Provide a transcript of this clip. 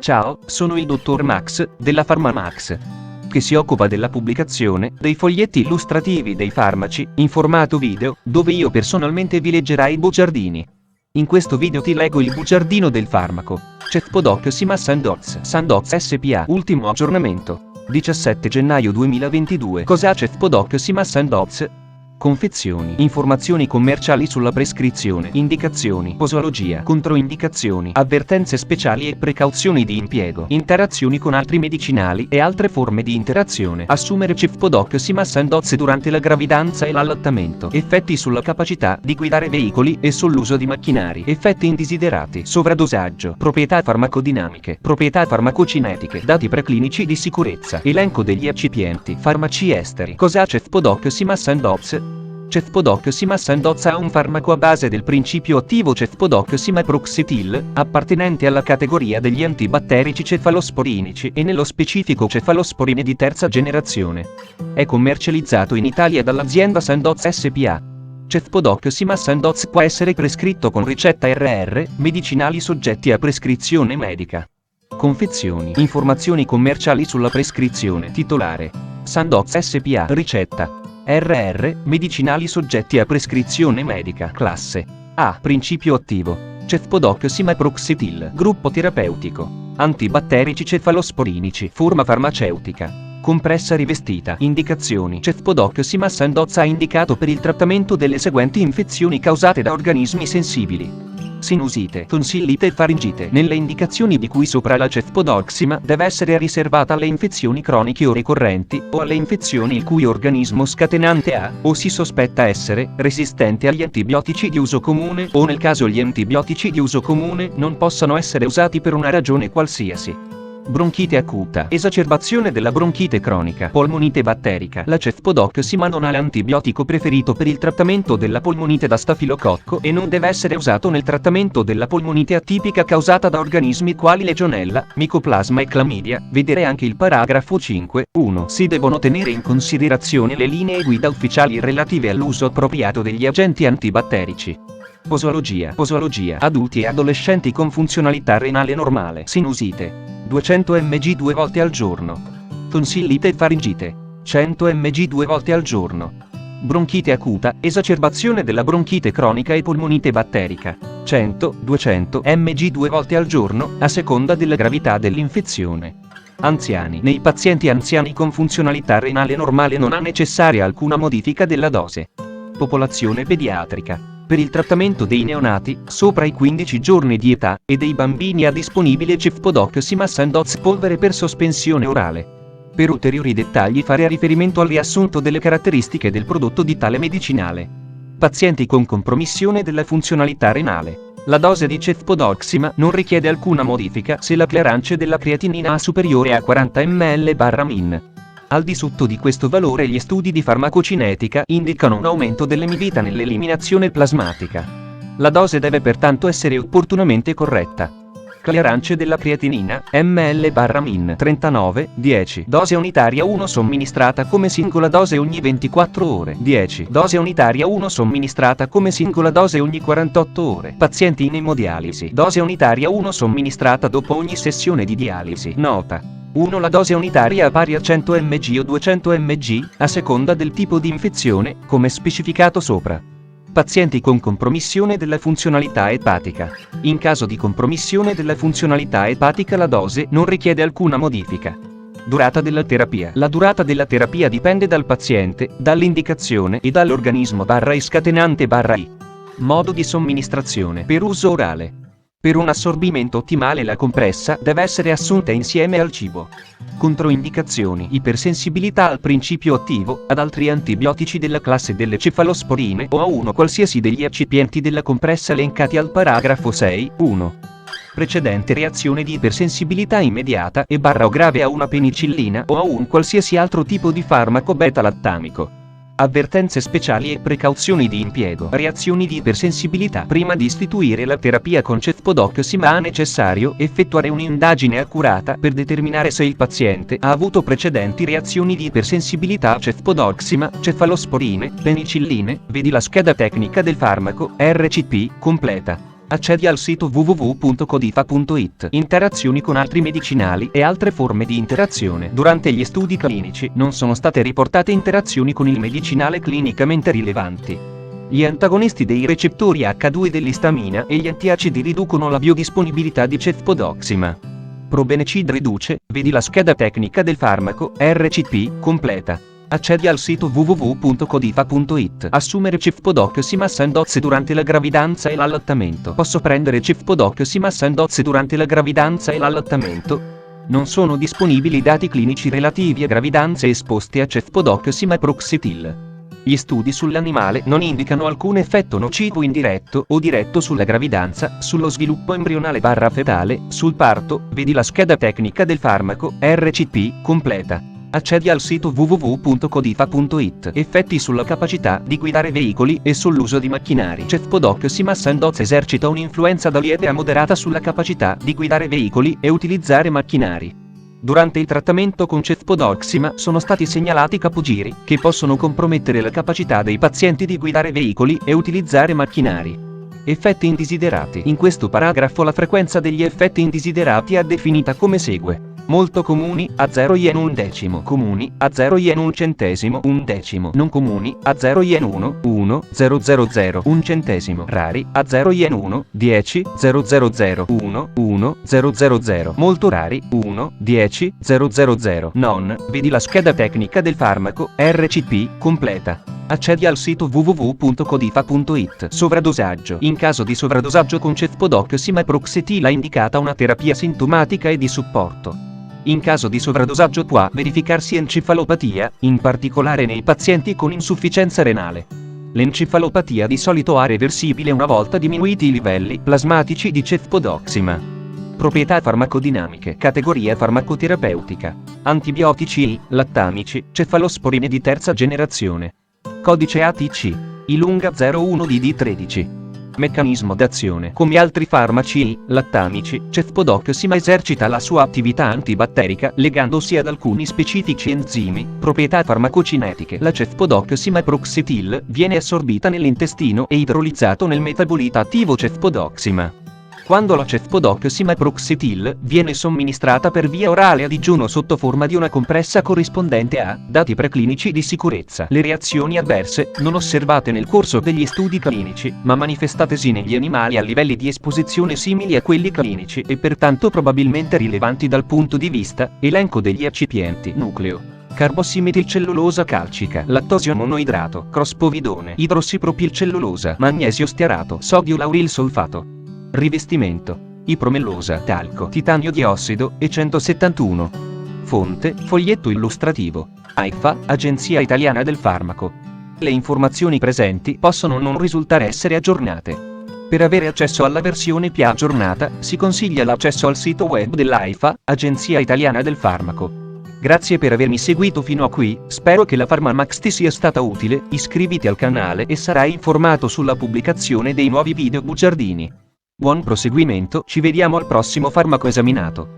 Ciao, sono il dottor Max, della PharmaMax, che si occupa della pubblicazione dei foglietti illustrativi dei farmaci, in formato video, dove io personalmente vi leggerai i bugiardini. In questo video ti leggo il bugiardino del farmaco Cefpodoc-Sima Sandoz SPA. Ultimo aggiornamento 17 gennaio 2022. Cos'ha Cefpodoc-Sima Sandoz? Confezioni, informazioni commerciali sulla prescrizione, indicazioni, posologia, controindicazioni, avvertenze speciali e precauzioni di impiego, interazioni con altri medicinali e altre forme di interazione. Assumere Cefpodoc-Sima Sandoz durante la gravidanza e l'allattamento. Effetti sulla capacità di guidare veicoli e sull'uso di macchinari. Effetti indesiderati. Sovradosaggio. Proprietà farmacodinamiche. Proprietà farmacocinetiche. Dati preclinici di sicurezza. Elenco degli eccipienti. Farmaci esteri. Cos'ha Cefpodoc-Sima Sandoz? Cefpodoc-Sima Sandoz è un farmaco a base del principio attivo Cefpodoc-Simaproxetil, appartenente alla categoria degli antibatterici cefalosporinici e nello specifico cefalosporine di terza generazione. È commercializzato in Italia dall'azienda Sandoz SPA. Cefpodoc-Sima Sandoz può essere prescritto con ricetta RR, medicinali soggetti a prescrizione medica. Confezioni, informazioni commerciali sulla prescrizione. Titolare: Sandoz SPA. Ricetta: RR, medicinali soggetti a prescrizione medica. Classe A. Principio attivo: Cefpodoc-Simaproxetil. Gruppo terapeutico: antibatterici cefalosporinici. Forma farmaceutica: compressa rivestita. Indicazioni: Cefpodoc-Sima Sandoz è indicato per il trattamento delle seguenti infezioni causate da organismi sensibili: sinusite, tonsillite e faringite. Nelle indicazioni di cui sopra la Cefpodoc-Sima deve essere riservata alle infezioni croniche o ricorrenti, o alle infezioni il cui organismo scatenante ha, o si sospetta essere, resistente agli antibiotici di uso comune, o nel caso gli antibiotici di uso comune non possano essere usati per una ragione qualsiasi. Bronchite acuta, esacerbazione della bronchite cronica, polmonite batterica. La Cefpodoc-Sima non è l'antibiotico preferito per il trattamento della polmonite da stafilococco e non deve essere usato nel trattamento della polmonite atipica causata da organismi quali Legionella, Mycoplasma e Chlamydia. Vedere anche il paragrafo 5.1. Si devono tenere in considerazione le linee guida ufficiali relative all'uso appropriato degli agenti antibatterici. Posologia. Adulti e adolescenti con funzionalità renale normale. Sinusite: 200 mg 2 volte al giorno. Tonsillite e faringite: 100 mg 2 volte al giorno. Bronchite acuta, esacerbazione della bronchite cronica e polmonite batterica: 100-200 mg 2 volte al giorno, a seconda della gravità dell'infezione. Anziani. Nei pazienti anziani con funzionalità renale normale non è necessaria alcuna modifica della dose. Popolazione pediatrica. Per il trattamento dei neonati, sopra i 15 giorni di età, e dei bambini è disponibile Cefpodoc-Sima Sandoz polvere per sospensione orale. Per ulteriori dettagli fare riferimento al riassunto delle caratteristiche del prodotto di tale medicinale. Pazienti con compromissione della funzionalità renale. La dose di Cefpodoc-Sima non richiede alcuna modifica se la clearance della creatinina è superiore a 40 ml/min. Al di sotto di questo valore gli studi di farmacocinetica indicano un aumento dell'emivita nell'eliminazione plasmatica. La dose deve pertanto essere opportunamente corretta. Clearance della creatinina, ml/min 39-10. Dose unitaria 1 somministrata come singola dose ogni 24 ore. 10. Dose unitaria 1 somministrata come singola dose ogni 48 ore. Pazienti in emodialisi. Dose unitaria 1 somministrata dopo ogni sessione di dialisi. Nota: 1. La dose unitaria è pari a 100 mg o 200 mg, a seconda del tipo di infezione, come specificato sopra. Pazienti con compromissione della funzionalità epatica. In caso di compromissione della funzionalità epatica la dose non richiede alcuna modifica. Durata della terapia. La durata della terapia dipende dal paziente, dall'indicazione e dall'organismo/I scatenante/I. Modo di somministrazione. Per uso orale. Per un assorbimento ottimale la compressa deve essere assunta insieme al cibo. Controindicazioni: ipersensibilità al principio attivo, ad altri antibiotici della classe delle cefalosporine o a uno qualsiasi degli eccipienti della compressa elencati al paragrafo 6.1. Precedente reazione di ipersensibilità immediata o grave a una penicillina o a un qualsiasi altro tipo di farmaco beta-lattamico. Avvertenze speciali e precauzioni di impiego. Reazioni di ipersensibilità. Prima di istituire la terapia con Cefpodoc-Sima è necessario effettuare un'indagine accurata per determinare se il paziente ha avuto precedenti reazioni di ipersensibilità a Cefpodoc-Sima, cefalosporine, penicilline. Vedi la scheda tecnica del farmaco, RCP, completa. Accedi al sito www.codifa.it. Interazioni con altri medicinali e altre forme di interazione. Durante gli studi clinici non sono state riportate interazioni con il medicinale clinicamente rilevanti. Gli antagonisti dei recettori H2 dell'istamina e gli antiacidi riducono la biodisponibilità di cefpodoxima. Probenecid riduce, vedi la scheda tecnica del farmaco, RCP, completa. Accedi al sito www.codifa.it. Assumere cefpodoxima Sandoz durante la gravidanza e l'allattamento. Posso prendere cefpodoxima Sandoz durante la gravidanza e l'allattamento? Non sono disponibili dati clinici relativi a gravidanze esposte a cefpodoxima Proxetil. Gli studi sull'animale non indicano alcun effetto nocivo indiretto o diretto sulla gravidanza, sullo sviluppo embrionale/fetale, sul parto, vedi la scheda tecnica del farmaco, RCP, completa. Accedi al sito www.codifa.it. Effetti sulla capacità di guidare veicoli e sull'uso di macchinari. Cefpodoxima Sandoz esercita un'influenza da lieve a moderata sulla capacità di guidare veicoli e utilizzare macchinari. Durante il trattamento con cefpodoxima sono stati segnalati capogiri che possono compromettere la capacità dei pazienti di guidare veicoli e utilizzare macchinari. Effetti indesiderati. In questo paragrafo la frequenza degli effetti indesiderati è definita come segue. Molto comuni, a 0 yen 1/10, comuni, a 0 yen 1 centesimo, 1/10, non comuni, a 0 yen 1, 1, 000, 1 centesimo, rari, a 0 yen 1, 10, 000, 1, 1, 000, molto rari, 1, 10, 000, non, vedi la scheda tecnica del farmaco, RCP, completa. Accedi al sito www.codifa.it. Sovradosaggio. In caso di sovradosaggio con cefpodoxima Proxetil è indicata una terapia sintomatica e di supporto. In caso di sovradosaggio può verificarsi encefalopatia, in particolare nei pazienti con insufficienza renale. L'encefalopatia di solito è reversibile una volta diminuiti i livelli plasmatici di cefpodoxima. Proprietà farmacodinamiche. Categoria farmacoterapeutica. Antibiotici I, lattamici, cefalosporine di terza generazione. Codice ATC. Ilunga 01DD13. Meccanismo d'azione. Come altri farmaci I, lattamici, cefpodoxima esercita la sua attività antibatterica legandosi ad alcuni specifici enzimi. Proprietà farmacocinetiche. La cefpodoxima Proxetil viene assorbita nell'intestino e idrolizzato nel metabolita attivo cefpodoxima. Quando la cefpodoxima Proxetil viene somministrata per via orale a digiuno sotto forma di una compressa corrispondente a dati preclinici di sicurezza. Le reazioni avverse, non osservate nel corso degli studi clinici, ma manifestatesi negli animali a livelli di esposizione simili a quelli clinici e pertanto probabilmente rilevanti dal punto di vista elenco degli eccipienti nucleo. Carbossimetilcellulosa calcica, lattosio monoidrato, crospovidone, idrossipropilcellulosa, magnesio stearato, sodio lauril solfato. Rivestimento: ipromellosa, talco, titanio diossido, e 171. Fonte: foglietto illustrativo. AIFA, Agenzia Italiana del Farmaco. Le informazioni presenti possono non risultare essere aggiornate. Per avere accesso alla versione più aggiornata, si consiglia l'accesso al sito web dell'AIFA, Agenzia Italiana del Farmaco. Grazie per avermi seguito fino a qui, spero che la PharmaMax ti sia stata utile, iscriviti al canale e sarai informato sulla pubblicazione dei nuovi video bugiardini. Buon proseguimento, ci vediamo al prossimo farmaco esaminato.